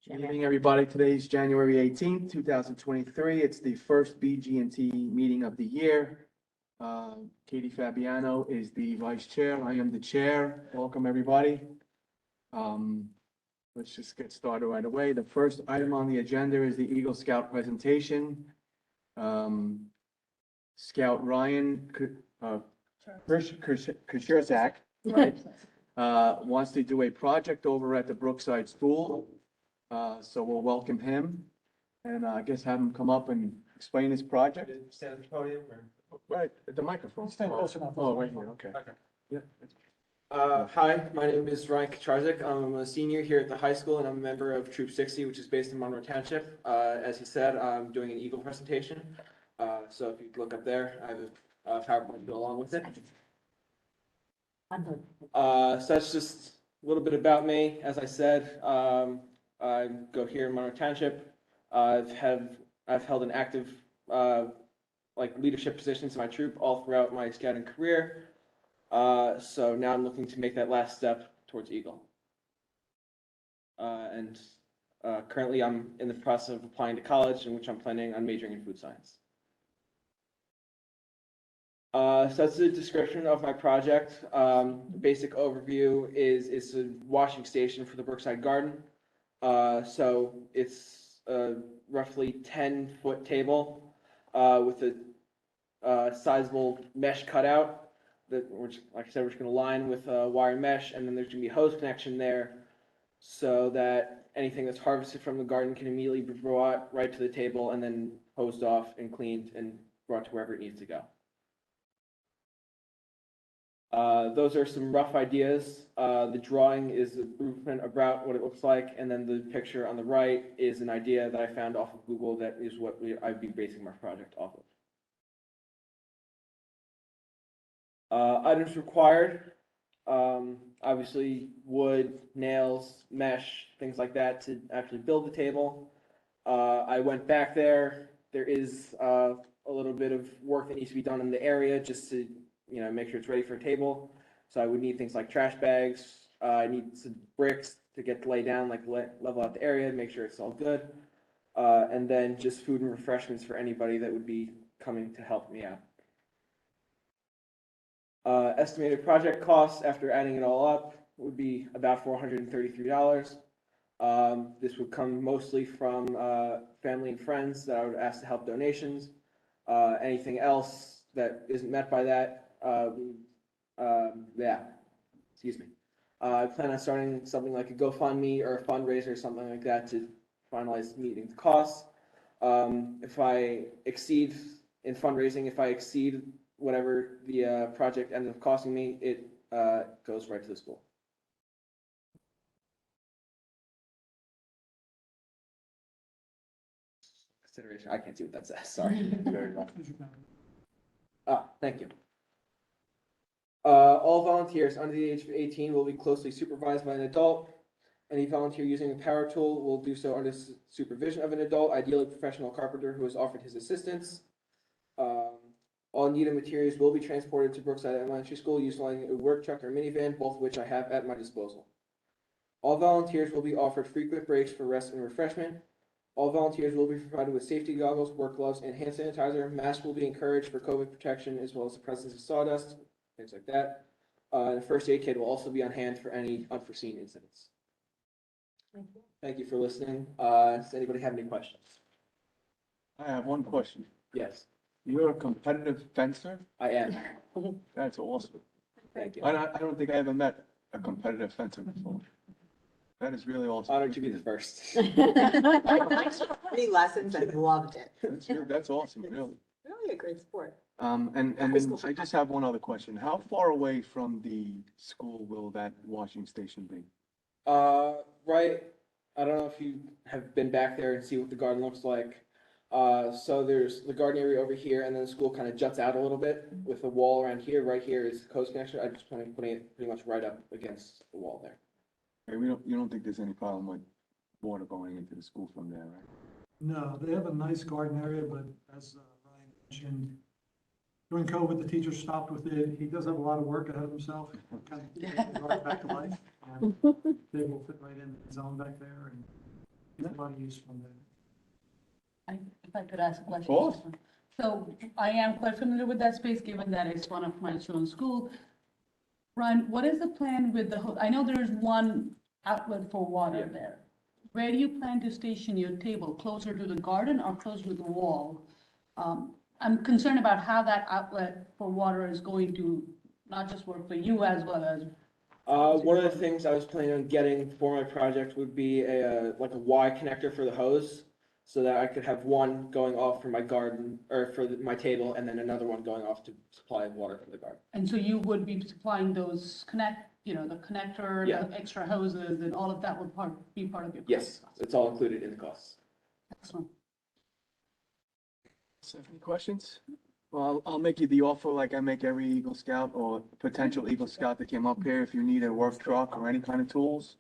Good evening, everybody. Today's January 18th, 2023. It's the first BG&T meeting of the year. Katie Fabiano is the vice chair. I am the chair. Welcome, everybody. Let's just get started right away. The first item on the agenda is the Eagle Scout presentation. Scout Ryan Kucherzak, right, wants to do a project over at the Brookside School. So we'll welcome him and I guess have him come up and explain his project. Stand at the podium or? Right, at the microphone. Stand close enough. Oh, right here, okay. Yeah. Hi, my name is Ryan Kucherzak. I'm a senior here at the high school and I'm a member of Troop 60, which is based in Monroe Township. As he said, I'm doing an Eagle presentation. So if you look up there, I have a PowerPoint to go along with it. So that's just a little bit about me. As I said, I go here in Monroe Township. I've held an active leadership positions in my troop all throughout my scouting career. So now I'm looking to make that last step towards Eagle. Currently I'm in the process of applying to college, in which I'm planning on majoring in food science. So that's the description of my project. The basic overview is it's a washing station for the Brookside Garden. So it's a roughly 10-foot table with a sizable mesh cutout that, which, like I said, we're just going to line with wire mesh, and then there's going to be a hose connection there so that anything that's harvested from the garden can immediately be brought right to the table and then hosed off and cleaned and brought to wherever it needs to go. Those are some rough ideas. The drawing is a blueprint about what it looks like, and then the picture on the right is an idea that I found off of Google that is what I'd be basing my project off of. Items required, obviously wood, nails, mesh, things like that to actually build the table. I went back there. There is a little bit of work that needs to be done in the area just to make sure it's ready for a table. So I would need things like trash bags. I need some bricks to get to lay down, level out the area, make sure it's all good. And then just food and refreshments for anybody that would be coming to help me out. Estimated project costs after adding it all up would be about $433. This would come mostly from family and friends that I would ask to help donations. Anything else that isn't met by that, I plan on starting something like a GoFundMe or a fundraiser or something like that to finalize meeting the costs. If I exceed in fundraising, if I exceed whatever the project ended up costing me, it goes right to the school. Consideration. I can't see what that says. Sorry. Thank you. All volunteers under the age of 18 will be closely supervised by an adult. Any volunteer using a power tool will do so under supervision of an adult, ideally a professional carpenter who has offered his assistance. All needed materials will be transported to Brookside Elementary School utilizing a work truck or minivan, both of which I have at my disposal. All volunteers will be offered frequent breaks for rest and refreshment. All volunteers will be provided with safety goggles, work gloves, and hand sanitizer. Masks will be encouraged for COVID protection, as well as the presence of sawdust, things like that. The first aid kit will also be on hand for any unforeseen incidents. Thank you for listening. Does anybody have any questions? I have one question. Yes, You're a competitive fencer? I am. That's awesome. Thank you. I don't think I ever met a competitive fencer before. That is really awesome. Honored to be the first. Many lessons and loved it. That's awesome, really. Really a great sport. And then I just have one other question. How far away from the school will that washing station be? Right. I don't know if you have been back there and see what the garden looks like. So there's the garden area over here, and then the school kind of juts out a little bit with a wall around here. Right here is the coast connection. I just plan on putting it pretty much right up against the wall there. Okay, you don't think there's any problem with water going into the school from there, right? No, they have a nice garden area, but as Ryan mentioned, during COVID, the teachers stopped with it. He does have a lot of work ahead of himself, kind of brought it back to life. And they will fit right in the zone back there. And a lot of use from that. If I could ask a question. course. So I am quite familiar with that space, given that it's one of my children's school. Ryan, what is the plan with I know there is one outlet for water there. Where do you plan to station your table? Closer to the garden or closer to the wall? I'm concerned about how that outlet for water is going to not just work for you as well as. One of the things I was planning on getting for my project would be like a Y connector for the hose, so that I could have one going off for my garden, or for my table, and then another one going off to supply water for the garden. And so you would be supplying those the connector, Yeah. the extra hoses, and all of that would be part of your. Yes, cost. it's all included in the costs. Excellent. So, any questions? Well, I'll make you the offer like I make every Eagle Scout or potential Eagle Scout that came up here. If you need a work truck or any kind of tools,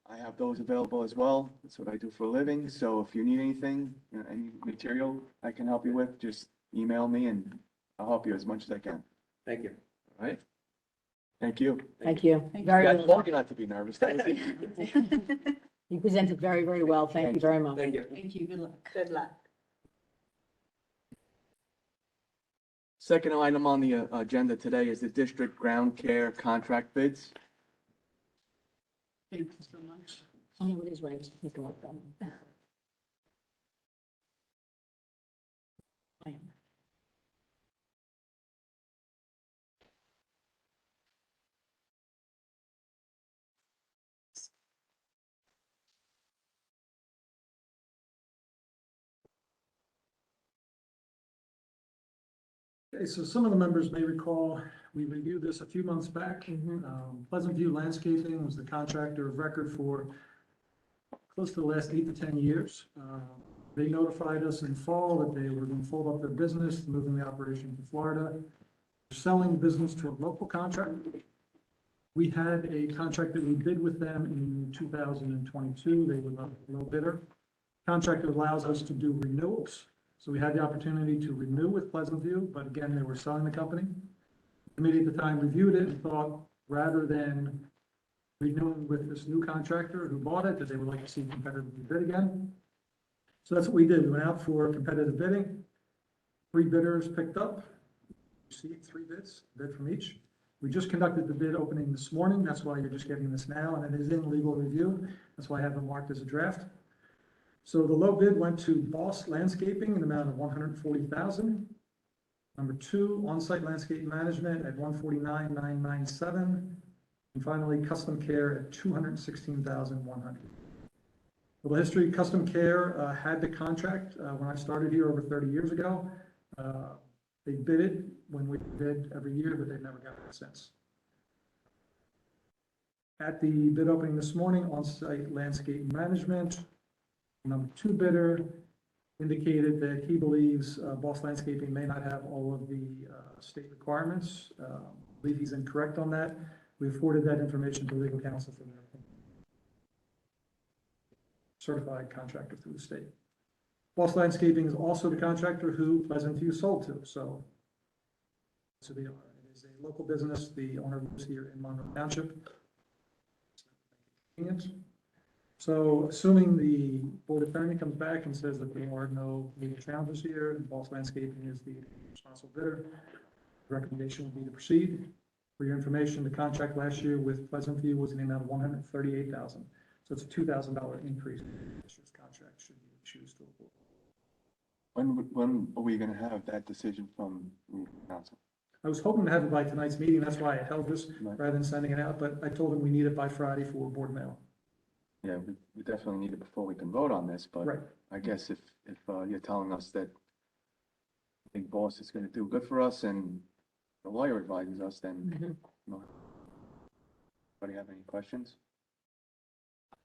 I have those available as well. That's what I do for a living. So if you need anything, any material I can help you with, just email me and I'll help you as much as I can. Thank you. All right? Thank you. Thank you. Thank Very You well. guys told you not to be nervous. You presented very, very well. Thank you very much. Thank you. Thank you, good luck. Good luck. Second item on the agenda today is the district ground care contract bids. Thank you so much. I know it is right. Take a look at them. I am. Okay, so some of the members may recall, we reviewed this a few months back. Pleasant View Landscaping was the contractor of record for close to the last 8 to 10 years. They notified us in fall that they were going to fold up their business, moving the operation to Florida, selling the business to a local contractor. We had a contract that we bid with them in 2022. They were the low bidder. Contractor allows us to do renewals. So we had the opportunity to renew with Pleasant View, but again, they were selling the company. The committee at the time reviewed it and thought, rather than renewing with this new contractor who bought it, that they would like to see competitively bid again. So that's what we did. We went out for competitive bidding. 3 bidders picked up, received 3 bids, bid from each. We just conducted the bid opening this morning. That's why you're just getting this now, and it is in legal review. That's why I have it marked as a draft. So the low bid went to Boss Landscaping in the amount of $140,000. Number 2, On-Site Landscape Management at $149,997. And finally, Custom Care at $216,100. The history, Custom Care had the contract when I started here over 30 years ago. They bid it when we bid every year, but they've never gotten it since. At the bid opening this morning, On-Site Landscape Management, number 2 bidder indicated that he believes Boss Landscaping may not have all of the state requirements. I believe he's incorrect on that. We forwarded that information to legal counsel for their opinion. Certified contractor through the state. Boss Landscaping is also the contractor who Pleasant View sold to, so they are. It is a local business. The owner lives here in Monroe Township. So assuming the board attorney comes back and says that there are no legal challenges here, and Boss Landscaping is the responsible bidder, the recommendation would be to proceed. For your information, the contract last year with Pleasant View was in the amount of $138,000. So it's a $2,000 increase in this year's contract should you choose to award. When are we gonna have that decision from council? I was hoping to have it by tonight's meeting. That's why I held this Right. rather than sending it out, but I told them we need it by Friday for board mail. Yeah, we definitely need it before we can vote on this, but Right. I guess if you're telling us that I think Boss is gonna do good for us and the lawyer advises us, then, no. Anybody have any questions?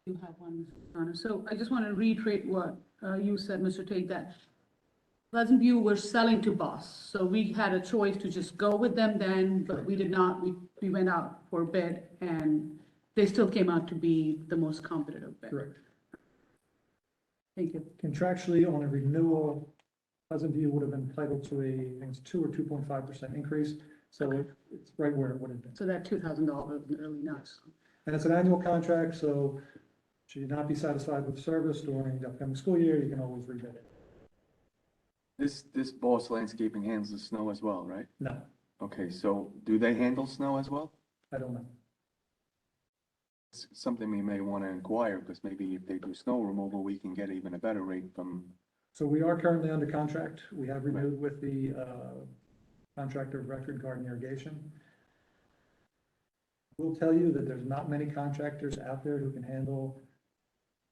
You have one, Mr. Turner. So I just want to reiterate what you said, Mr. Tate, that Pleasant View were selling to Boss. So we had a choice to just go with them then, but we did not. We went out for a bid and they still came out to be the most competitive bid. Correct. Thank you. Contractually, on a renewal, Pleasant View would have been entitled to I think it's 2 or 2.5% increase. So it's right where it would have been. So that $2,000 is really nice. And it's an annual contract, so Should you not be satisfied with service during the upcoming school year, you can always rebid it. This Boss Landscaping handles the snow as well, right? No, Okay, so do they handle snow as well? I don't know. It's something we may want to inquire, because maybe if they do snow removal, we can get even a better rate from, So we are currently under contract. We have renewed with the contractor of record Garden Irrigation. We'll tell you that there's not many contractors out there who can handle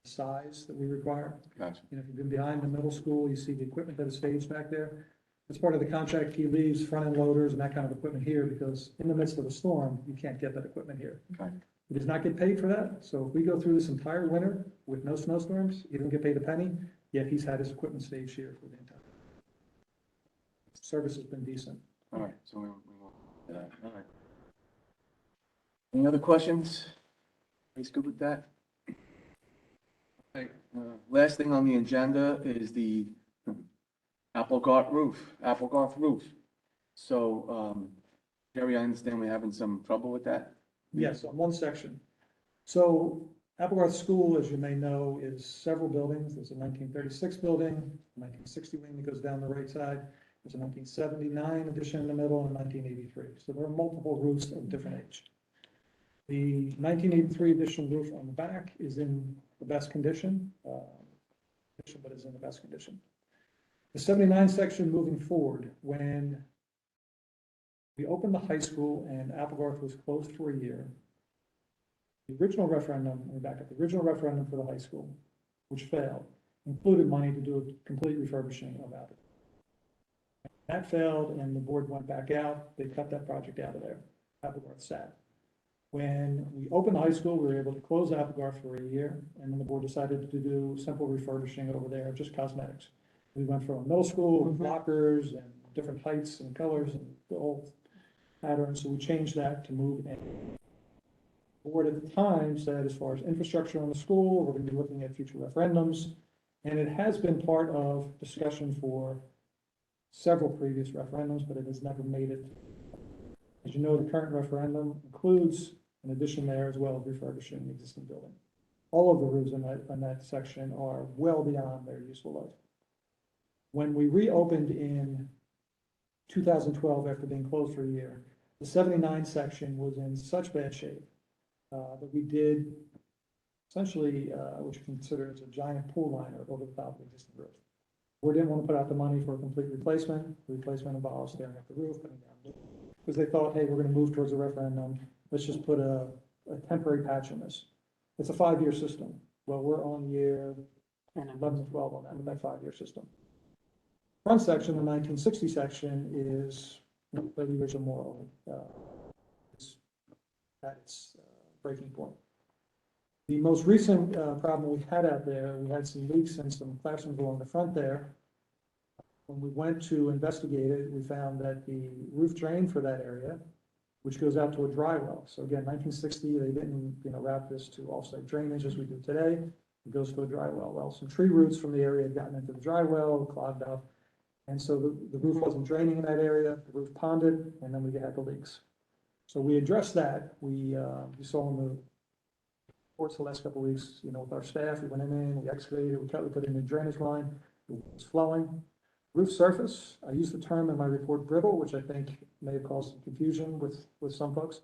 the size that we require. gotcha. You know, if you've been behind the middle school, you see the equipment that is staged back there. As part of the contract, he leaves front-end loaders and that kind of equipment here because in the midst of a storm, you can't get that equipment here. Okay. He does not get paid for that. So if we go through this entire winter with no snowstorms, he doesn't get paid a penny, yet he's had his equipment staged here for the entire. Service has been decent. All right, so we won't do that, all right. Any other questions? Everybody's good with that? Okay, last thing on the agenda is the Applegarth roof. So, Jerry, I understand we're having some trouble with that? Yes, on one section. So Applegarth School, as you may know, is several buildings. There's a 1936 building, a 1960 wing that goes down the right side. There's a 1979 addition in the middle and a 1983. So there are multiple roofs of different age. The 1983 addition roof on the back is in the best condition, but is in the best condition. The 79 section moving forward, when we opened the high school and Applegarth was closed for a year, the original referendum, let me back up, the original referendum for the high school, which failed, included money to do a complete refurbishing of Applegarth. That failed and the board went back out, they cut that project out of there. Applegarth sat. When we opened the high school, we were able to close Applegarth for a year, and then the board decided to do simple refurbishing over there, just cosmetics. We went from a middle school with lockers and different heights and colors and the whole pattern, so we changed that to move in. The board at the time said, as far as infrastructure on the school, we're gonna be looking at future referendums, and it has been part of discussion for several previous referendums, but it has never made it. As you know, the current referendum includes an addition there as well as refurbishing the existing building. All of the roofs in that section are well beyond their useful life. When we reopened in 2012, after being closed for a year, the 79 section was in such bad shape that we did essentially what you consider as a giant pool liner over the top of the existing roof. We didn't want to put out the money for a complete replacement. The replacement involves tearing up the roof, putting down, because they thought, hey, we're going to move towards a referendum. Let's just put a temporary patch in this. It's a 5-year system. Well, we're on year 11 and 12 on that, with that 5-year system. Front section, the 1960 section, is 30 years or more old. It's at its breaking point. The most recent problem we had out there, we had some leaks in some classrooms along the front there. When we went to investigate it, we found that the roof drain for that area, which goes out to a dry well. So again, 1960, they didn't, route this to offsite drainage as we do today. It goes to a dry well. Well, some tree roots from the area had gotten into the dry well, clogged up. And so the roof wasn't draining in that area, the roof ponded, and then we had the leaks. So we addressed that. We saw in the reports the last couple of weeks, with our staff, we went in, we excavated, we put in a drainage line, it was flowing. Roof surface, I used the term in my report brittle, which I think may have caused some confusion with some folks.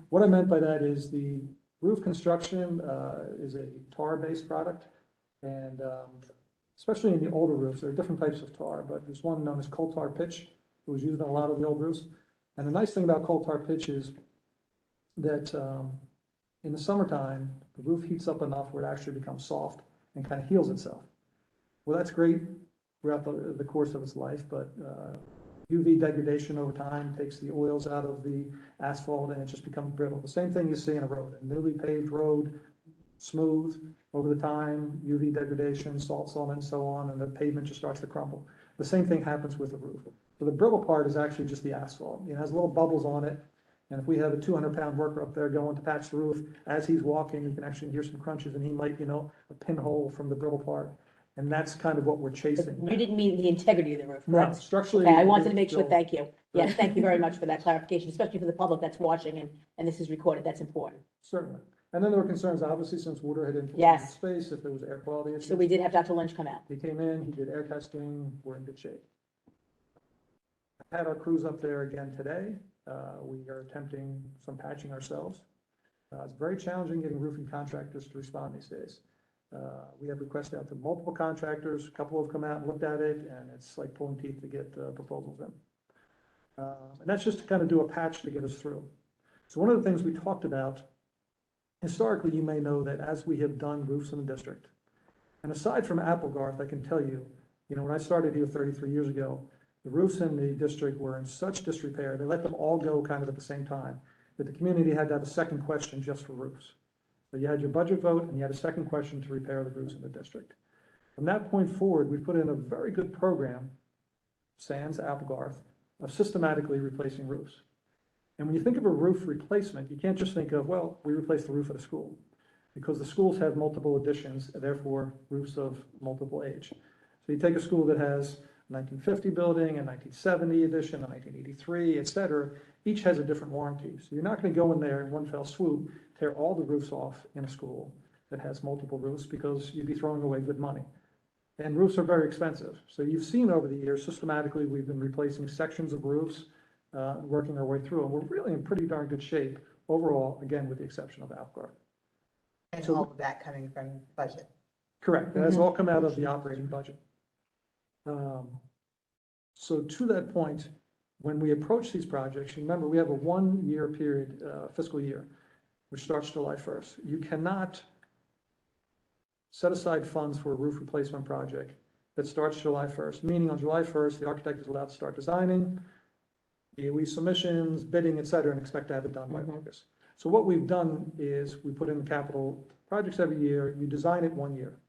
What I meant by that is the roof construction is a tar-based product, and especially in the older roofs, there are different types of tar, but there's one known as coal tar pitch. It was used in a lot of the old roofs. And the nice thing about coal tar pitch is that in the summertime, the roof heats up enough where it actually becomes soft and kind of heals itself. Well, that's great throughout the course of its life, but UV degradation over time takes the oils out of the asphalt and it just becomes brittle. The same thing you see in a road, a newly paved road, smooth over the time, UV degradation, salts on it and so on, and the pavement just starts to crumble. The same thing happens with the roof. So the brittle part is actually just the asphalt. It has little bubbles on it. And if we have a 200-pound worker up there going to patch the roof, as he's walking, you can actually hear some crunches and he might, a pinhole from the brittle part. And that's kind of what we're chasing. You didn't mean the integrity of the roof, No, correct? structurally. Okay, I wanted to make sure, still- thank you. Yes, thank you very much for that clarification, especially for the public that's watching and this is recorded, that's important. Certainly. And then there were concerns, obviously, since water had infiltrated Yes. space, if there was air quality issues. So we did have Dr. Lynch come out. He came in, he did air testing, we're in good shape. I had our crews up there again today. We are attempting some patching ourselves. It's very challenging getting roofing contractors to respond these days. We have requests out to multiple contractors, a couple have come out and looked at it, and it's like pulling teeth to get proposals in. And that's just to kind of do a patch to get us through. So one of the things we talked about, historically, you may know that as we have done roofs in the district, and aside from Applegarth, I can tell you, when I started here 33 years ago, the roofs in the district were in such disrepair, they let them all go kind of at the same time, that the community had to have a second question just for roofs. So you had your budget vote, and you had a second question to repair the roofs in the district. From that point forward, we put in a very good program, sans Applegarth, of systematically replacing roofs. And when you think of a roof replacement, you can't just think of, well, we replaced the roof at a school, because the schools have multiple additions, and therefore roofs of multiple age. So you take a school that has a 1950 building, a 1970 edition, a 1983, et cetera, each has a different warranty. So you're not going to go in there in one fell swoop, tear all the roofs off in a school that has multiple roofs, because you'd be throwing away good money. And roofs are very expensive. So you've seen over the years, systematically, we've been replacing sections of roofs, working our way through, and we're really in pretty darn good shape overall, again, with the exception of Applegarth. And So- all of that coming from budget. Correct, that has all come out of the operating budget. So to that point, when we approach these projects, remember, we have a 1-year period, fiscal year, which starts July 1st. You cannot set aside funds for a roof replacement project that starts July 1st, meaning on July 1st, the architect is allowed to start designing, BOE submissions, bidding, et cetera, and expect to have it done by August. So what we've done is we put in capital projects every year, you design it 1 year.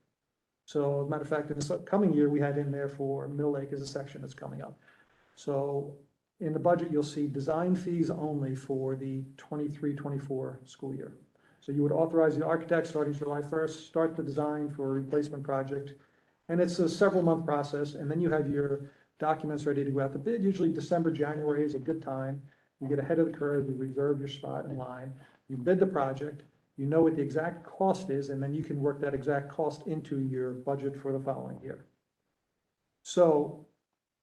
So as a matter of fact, in this upcoming year, we had in there for Mill Lake as a section that's coming up. So in the budget, you'll see design fees only for the 23-24 school year. So you would authorize the architect starting July 1st, start the design for a replacement project. And it's a several-month process, and then you have your documents ready to go out to bid. Usually December, January is a good time. You get ahead of the curve, you reserve your spot in line, you bid the project, you know what the exact cost is, and then you can work that exact cost into your budget for the following year. So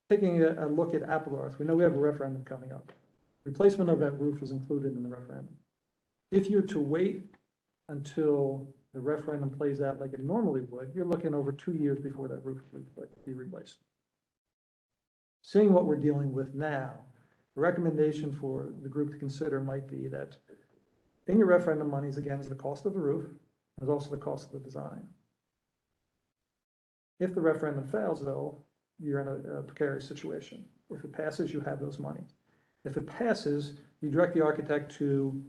taking a look at Applegarth, we know we have a referendum coming up. Replacement of that roof is included in the referendum. If you're to wait until the referendum plays out like it normally would, you're looking over 2 years before that roof would be replaced. Seeing what we're dealing with now, the recommendation for the group to consider might be that in your referendum monies, again, is the cost of the roof, there's also the cost of the design. If the referendum fails, though, you're in a precarious situation. If it passes, you have those monies. If it passes, you direct the architect to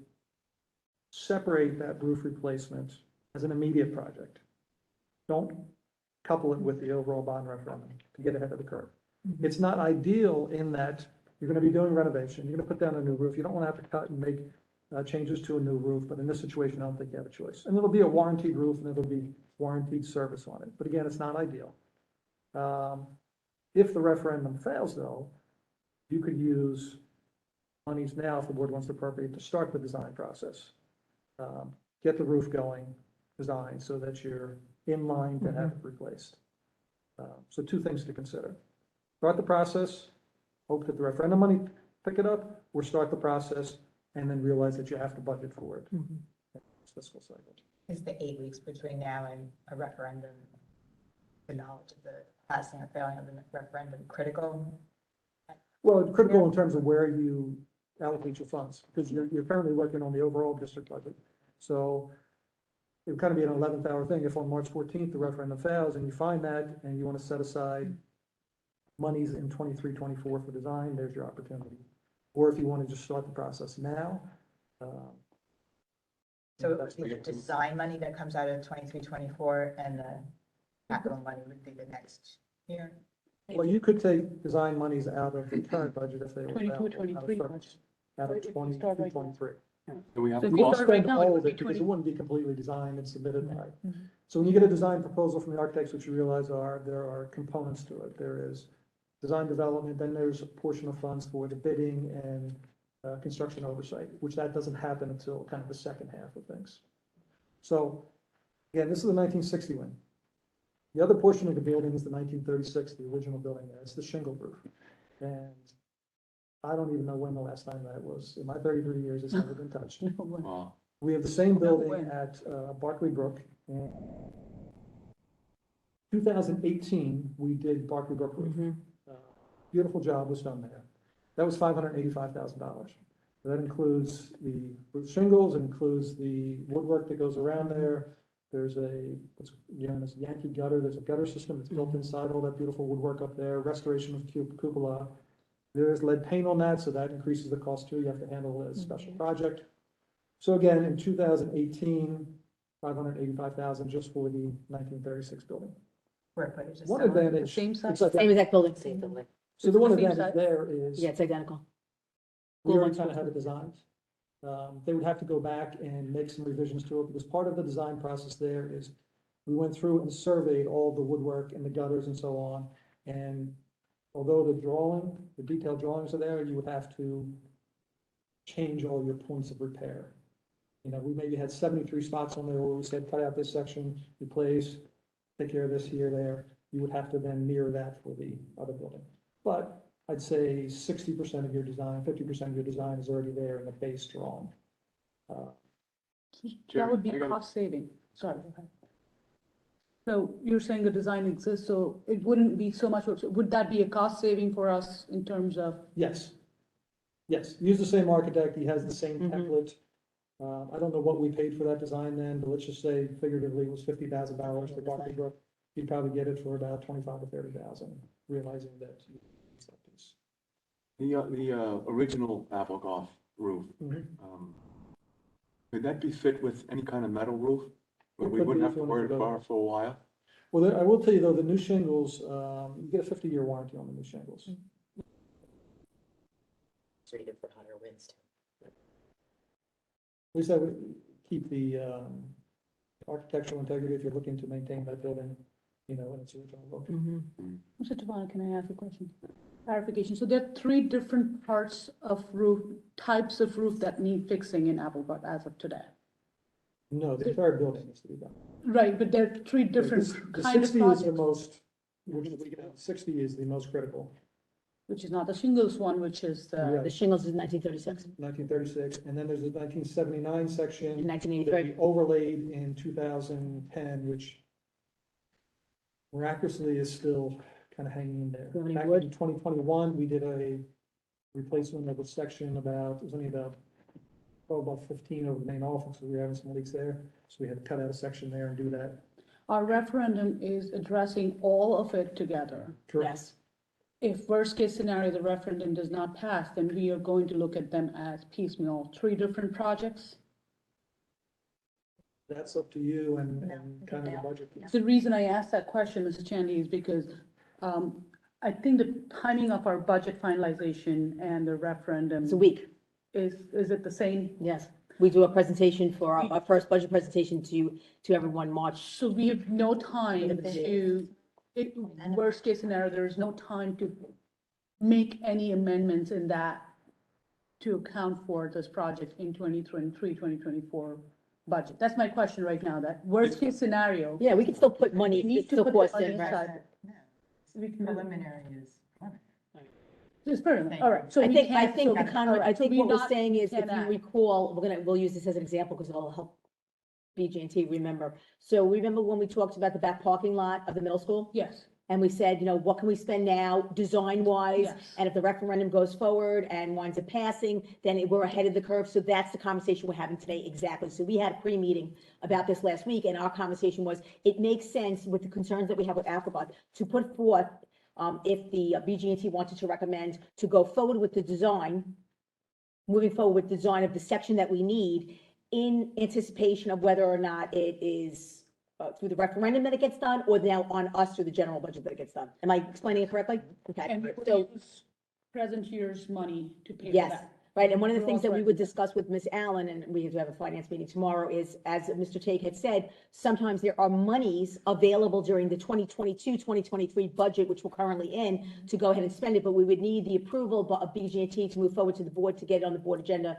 separate that roof replacement as an immediate project. Don't couple it with the overall bond referendum to get ahead of the curve. It's not ideal in that you're going to be doing renovation, you're going to put down a new roof, you don't want to have to cut and make changes to a new roof, but in this situation, I don't think you have a choice. And it'll be a warranted roof, and it'll be warranted service on it. But again, it's not ideal. If the referendum fails, though, you could use monies now, if the board wants to appropriate, to start the design process. Get the roof going, design, so that you're in line to have it replaced. So 2 things to consider. Start the process, hope that the referendum money pick it up, or start the process and then realize that you have to budget for it. It's fiscal cycle. Is the 8 weeks between now and a referendum, the knowledge of the passing or failing of the referendum critical? Well, it's critical in terms of where you allocate your funds, because you're currently working on the overall district budget. So it would kind of be an 11th hour thing. If on March 14th, the referendum fails and you find that and you want to set aside monies in 23-24 for design, there's your opportunity. Or if you want to just start the process now. So it would be the design money that comes out of 23-24, and the capital money would be the next year? Well, you could take design monies out of the current budget if they were. 22, available, 23 out of budget. Out of If you 22, start right now. 23. Do we have So if You you won't start right spend now, it all would of be it because 20. it wouldn't be completely designed and submitted by. Mhm. So when you get a design proposal from the architects, what you realize there are components to it. There is design development, then there's a portion of funds for the bidding and construction oversight, which that doesn't happen until kind of the second half of things. So, again, this is the 1960 wing. The other portion of the building is the 1936, the original building there. It's the shingle roof. And I don't even know when the last time that was. In my 33 years, it's never been touched. Wow. We have the same building when? at Barclay Brook. And 2018, we did Barclay Brook roof. Beautiful job was done there. That was $585,000. That includes the roof shingles, it includes the woodwork that goes around there. There's this Yankee gutter, there's a gutter system that's built inside all that beautiful woodwork up there, restoration of cupola. There's lead paint on that, so that increases the cost too. You have to handle it as a special project. So again, in 2018, $585,000 just for the 1936 building. Square footage is One similar. advantage. Same size. it's like- Same exact building. So the one It's the same advantage size. there is. Yeah, it's identical. We School already lunch kind of was- have it designed. They would have to go back and make some revisions to it, because part of the design process there is we went through and surveyed all the woodwork and the gutters and so on. And although the detailed drawings are there, you would have to change all your points of repair. You know, we maybe had 73 spots on there where we said, cut out this section, replace, take care of this here, there. You would have to then mirror that for the other building. But I'd say 60% of your design, 50% of your design is already there in the base drawing. That would be I got it. cost saving, sorry. go ahead. So you're saying the design exists, so it wouldn't be so much, would that be a cost saving for us in terms of? Yes. Yes, use the same architect, he has the same Mhm. template. I don't know what we paid for that design then, but let's just say figuratively it was $50,000 for Barclay Brook. You'd probably get it for about 25 to 30,000, realizing that. The original Applegoff roof, Mhm. could that be fit with any kind of metal roof? Where It we could wouldn't be have if to you wanted worry to go- about it for a while? Well, I will tell you though, the new shingles, you get a 50-year warranty on the new shingles. Rated for higher winds too. At least that would keep the architectural integrity if you're looking to maintain that building, you know, in its original look. Mr. Tavana, can I ask a question? Clarification, so there are three different parts of roof, types of roof that need fixing in Applebutt as of today. No, the entire building needs to be done. Right, but there are three different The kind of 60 is the projects, most, 60 is the most critical, which is not the shingles one, which is Right. The shingles is 1936 1936, and then there's the 1979 section and that 1983. we overlaid in 2010, which miraculously is still kind of hanging in there. Do you have any Back wood? in 2021, we did a replacement of a section it was only about 15 over the main office, so we were having some leaks there. So we had to cut out a section there and do that. Our referendum is addressing all of it together. Yes. If worst case scenario, the referendum does not pass, then we are going to look at them as piecemeal, three different projects. That's up to you and No, kind of the no. budget. The reason I asked that question, Mr. Chandy, is because I think the timing of our budget finalization and the referendum It's a week, is it the same? yes. We do a presentation for our first budget presentation to everyone March. So we have no time Look at the to, worst case scenario, there is no time to make any amendments in that to account for this project in 2023, 2024 budget. That's my question right now, that worst case scenario. Yeah, we can still put money, We need it's to still put the cost money in, right? aside. No, We can do- preliminary is preliminary. It's fair enough, all right. So I we think, can't- so- Conrad, all I right, so think we what we're not- saying is, if you cannot. recall, we'll use this as an example because it'll help BG&T remember. So remember when we talked about the back parking lot of the middle school? Yes, And we said, you know, what can we spend now, design-wise? Yes. And if the referendum goes forward and winds up passing, then we're ahead of the curve. So that's the conversation we're having today, exactly. So we had a pre-meeting about this last week, and our conversation was, it makes sense with the concerns that we have with Alphabet to put forth, if the BG&T wanted to recommend to go forward with the design, moving forward with design of the section that we need in anticipation of whether or not it is through the referendum that it gets done, or now on us through the general budget that it gets done. Am I explaining it correctly? Okay, and we so, would use present year's money to pay for yes, that. right, and one of the We're things that we authorizing would that. discuss with Ms. Allen, and we have to have a finance meeting tomorrow, is, as Mr. Take had said, sometimes there are monies available during the 2022-2023 budget, which we're currently in, to go ahead and spend it, but we would need the approval of BG&T to move forward to the board to get it on the board agenda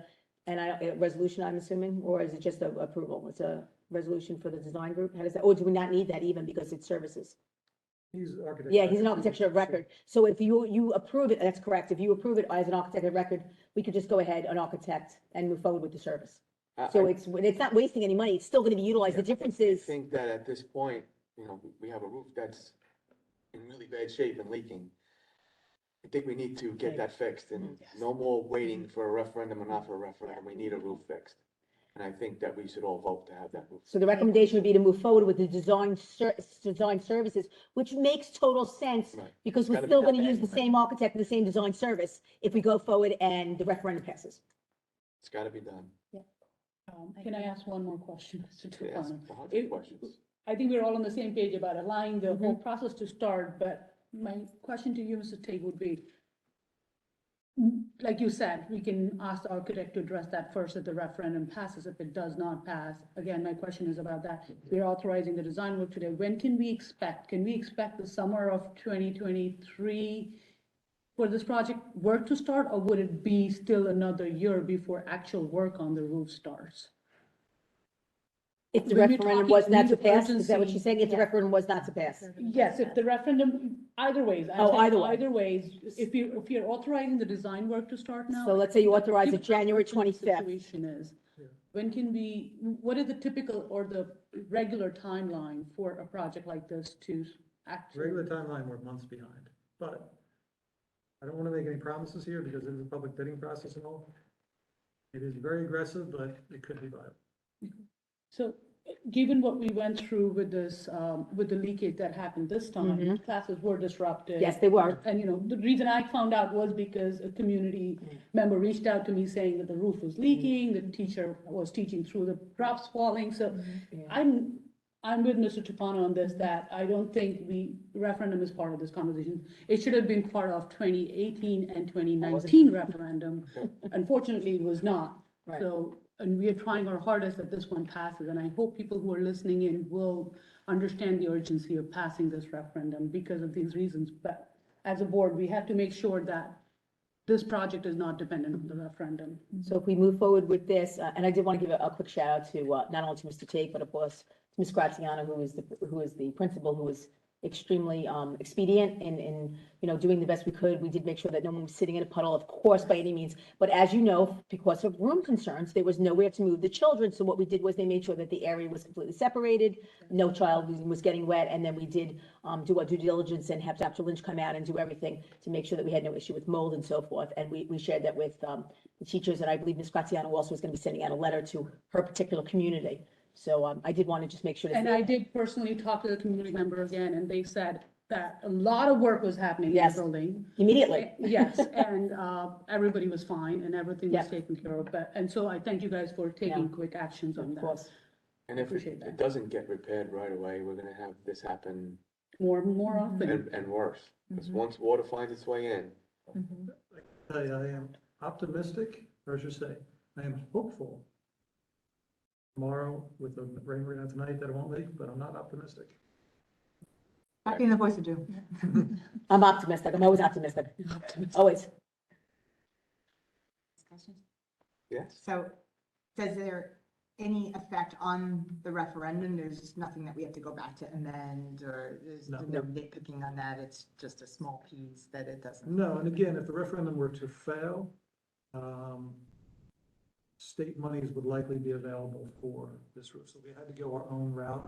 And a resolution, I'm assuming, or is it just a approval? It's a resolution for the design group? How does that, or do we not need that even because it's services? He's architect. Yeah, he's an architecture of record. So if you approve it, that's correct. If you approve it as an architect of record, we could just go ahead and architect and move forward with the service. So it's not wasting any money. It's still gonna be utilized. The difference I is, think that at this point, you know, we have a roof that's in really bad shape and leaking. I think we need to get that fixed and no more waiting for a referendum or not for a referendum. We need a roof fixed. And I think that we should all vote to have that roof. so the recommendation would be to move forward with the design services, which makes total sense Right. because we're Gotta be still done gonna use the anyway. same architect and the same design service if we go forward and the referendum passes. It's gotta be done. Can I ask one more question, Mr. Yes, Tufano? 100 questions. I think we're all on the same page about allowing the whole process to start, but my question to you, Mr. Tate, would be, like you said, we can ask the architect to address that first if the referendum passes. If it does not pass, again, my question is about that. We're authorizing the design work today. When can we expect the summer of 2023 for this project work to start, or would it be still another year before actual work on the roof starts? If the When we're referendum talking was not to need of pass, is that what urgency, she's saying? If the yeah. referendum was not to pass? Yes, if the referendum, either ways. I'm Oh, saying either way. Either ways, if you're authorizing the design work to start now. So let's say you but authorize it given how January urgent the 25th. Situation is, Yeah. when can we, what is the typical or the regular timeline for a project like this to actually? Regular timeline, we're months behind, but I don't want to make any promises here because it is a public bidding process and all. It is very aggressive, but it could be viable. So, given what we went through with this, with the leakage that happened this time, classes were disrupted. Yes, they were. And, you know, the reason I found out was because a community member reached out to me saying that the roof was leaking, the teacher was teaching through the drops falling, so I'm with Mr. Tufano on this, that I don't think the referendum is part of this conversation. It should have been part of 2018 and 2019 referendum. Unfortunately, it was not. Right. So, and we are trying our hardest that this one passes, and I hope people who are listening in will understand the urgency of passing this referendum because of these reasons. But as a board, we have to make sure that this project is not dependent on the referendum. So if we move forward with this, and I did want to give a quick shout out to, not only to Mr. Tate, but of course, to Ms. Graziano, who is the principal, who was extremely expedient in doing the best we could. We did make sure that no one was sitting in a puddle, of course, by any means. But as you know, because of room concerns, there was nowhere to move the children. So what we did was they made sure that the area was completely separated. No child was getting wet. And then we did do our due diligence and have Dr. Lynch come out and do everything to make sure that we had no issue with mold and so forth. And we shared that with the teachers. And I believe Ms. Graziano also was going to be sending out a letter to her particular community. So I did want to just make sure. And I did personally talk to the community member again, and they said that a lot of work was happening in the Yes. building. Immediately. Yes, and everybody was fine and everything was Yeah. taken care of. And so I thank you guys for taking Yeah. quick actions on Of that. course. And if Appreciate it that. doesn't get repaired right away, we're gonna have this happen More often. and worse. Because once water finds its way in, I am optimistic, or I should say, I am hopeful tomorrow with the rain we're gonna have tonight that it won't leak, but I'm not optimistic. Happy in the voice of doom. I'm optimistic. I'm always optimistic. Always. yes. So does there any effect on the referendum? There's nothing that we have to go back to amend, or there's No. no nitpicking on that? It's just a small piece that it doesn't. No, and again, if the referendum were to fail, state monies would likely be available for this roof. So if we had to go our own route,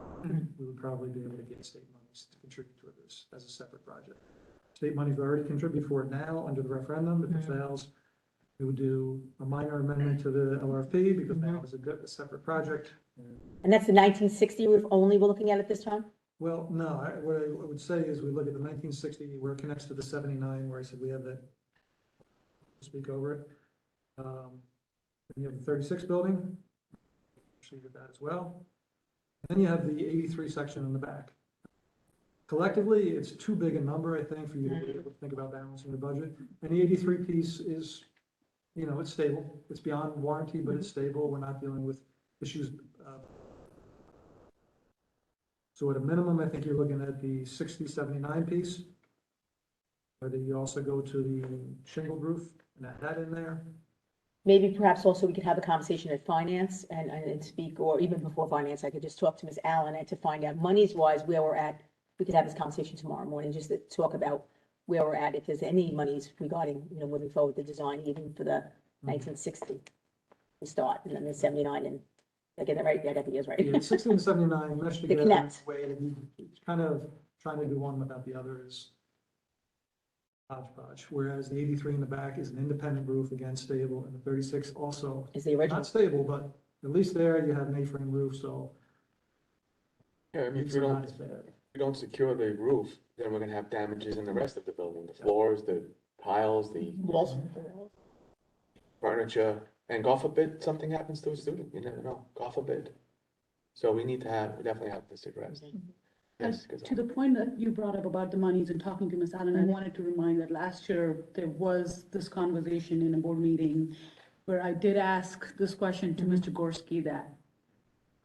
we would probably be able to get state monies to contribute to this as a separate project. State monies we already contribute for it now under the referendum. If it fails, we would do a minor amendment to the LRP because now it's a separate project. And that's the 1960 roof only we're looking at this time? Well, no, what I would say is we look at the 1960 where it connects to the 79, where I said we have that, speak over it. Then you have the 36 building, actually did that as well. And then you have the 83 section in the back. Collectively, it's too big a number, I think, for you to be able to think about balancing the budget. And the 83 piece is, it's stable. It's beyond warranty, but it's stable. We're not dealing with issues. So at a minimum, I think you're looking at the 60-79 piece. Whether you also go to the shingle roof and add that in there. maybe perhaps also we could have a conversation at finance and speak, or even before finance, I could just talk to Ms. Allen and to find out monies wise where we're at. We could have this conversation tomorrow morning, just to talk about where we're at, if there's any monies regarding, moving forward the design, even for the 1960. We start, and then the 79, and I get that right? Yeah, I got the years right. Yeah, 1679 meshed The together in a connect. way that you kind of trying to do one without the other is hodgepodge, whereas the 83 in the back is an independent roof, again, stable, and the 36 also Is the original. not stable, but at least there you have an A-frame roof, so Yeah, I mean, if these we are don't, not as bad. we don't secure the roof, then we're gonna have damages in the rest of the building, the floors, the tiles, the Walls. furniture, and God forbid, something happens to a student, you never know, God forbid. So we definitely have this addressed. Yes, To the point that you brought up about the monies and talking to Ms. Allen, I wanted to remind that last year there was this conversation in a board meeting where I did ask this question to Mr. Gorski that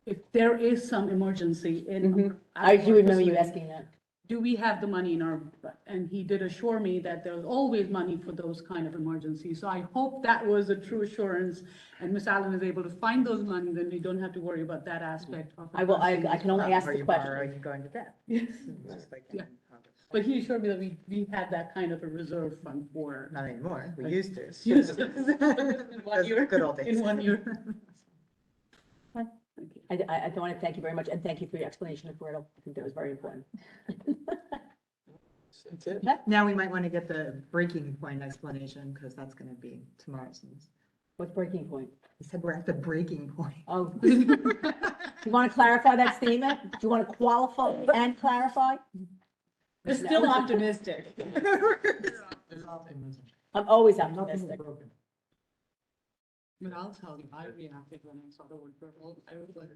if there is some emergency in. I do remember you asking that. Do we have the money in our, and he did assure me that there's always money for those kind of emergencies. So I hope that was a true assurance and Ms. Allen is able to find those money, then we don't have to worry about that aspect of. I will, I can only ask Or the you question. borrow, you're going to debt. Yes. Just like Yeah. in Congress. But he assured me that we had that kind of a reserve fund for. Not anymore, we used to. Used to. Those In 1 year. good old days. In 1 year. Thank you. I want to thank you very much, and thank you for your explanation of Berto. I think that was very important. That's it. Now we might want to get the breaking point explanation, because that's going to be tomorrow's news. What's breaking point? He said we're at the breaking point. Oh. Do you want to clarify that statement? Do you want to qualify and clarify? We're still optimistic. There's optimism. I'm always Nothing is optimistic. broken. But I'll tell you, I reacted when I saw the word purple. I was like,